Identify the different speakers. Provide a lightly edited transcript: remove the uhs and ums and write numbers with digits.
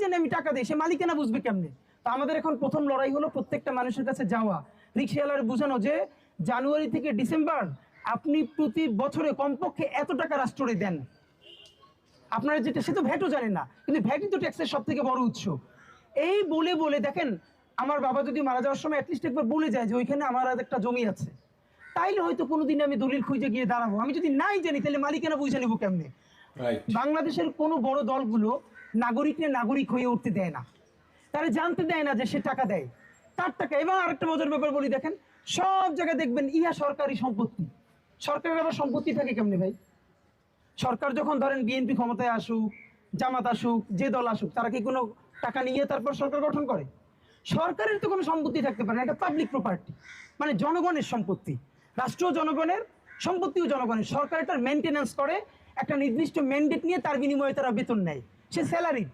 Speaker 1: জানি আমি টাকা দিই, সে মালিকানা বুঝবে কেমনে? তো আমাদের এখন প্রথম লড়াই হলো প্রত্যেকটা মানুষের কাছে যাওয়া, রিক্সাওয়ালার বোঝানো যে জানুয়ারি থেকে ডিসেম্বর আপনি প্রতি বছরে কমপক্ষে এত টাকা রাষ্ট্রে দেন। আপনারা যেটা, সে তো ভ্যাটও জানে না, কিন্তু ভ্যাটই তো ট্যাক্সের সব থেকে বড় উৎস। এই বলে বলে দেখেন, আমার বাবা যদি মারা যাওয়ার সময় অ্যাটলিস্ট একবার বলে যায় যে ওইখানে আমার আর একটা জমি আছে, তাইলে হয়তো কোনোদিন আমি দলিল খুঁজে গিয়ে দাঁড়াবো। আমি যদি নাই জানি তাহলে মালিকানা বুঝে নেবো কেমনে? বাংলাদেশের কোনো বড় দলগুলো নাগরিক হয়ে উঠতে দেয় না, তারা জানতে দেয় না যে সে টাকা দেয়, তার টাকা। এবং আরেকটা মজার ব্যাপার বলি, দেখেন সব জায়গায় দেখবেন ইহা সরকারি সম্পত্তি। সরকারের আবার সম্পত্তি থাকে কেমনে ভাই? সরকার যখন ধরেন বিএনপি ক্ষমতায় আসুক, জামাত আসুক, যে দল আসুক, তারা কি কোনো টাকা নিয়ে তারপর সরকার গঠন করে? সরকারের তো কোনো সম্পত্তি থাকতে পারে না, এটা পাবলিক প্রপার্টি, মানে জনগণের সম্পত্তি। রাষ্ট্র জনগণের, সম্পত্তিও জনগণের। সরকার এটার মেনটেন্যান্স করে, একটা নির্দিষ্ট ম্যান্ডেট নিয়ে তার বিনিময়ে তারা বেতন নেয়, সে স্যালারিড।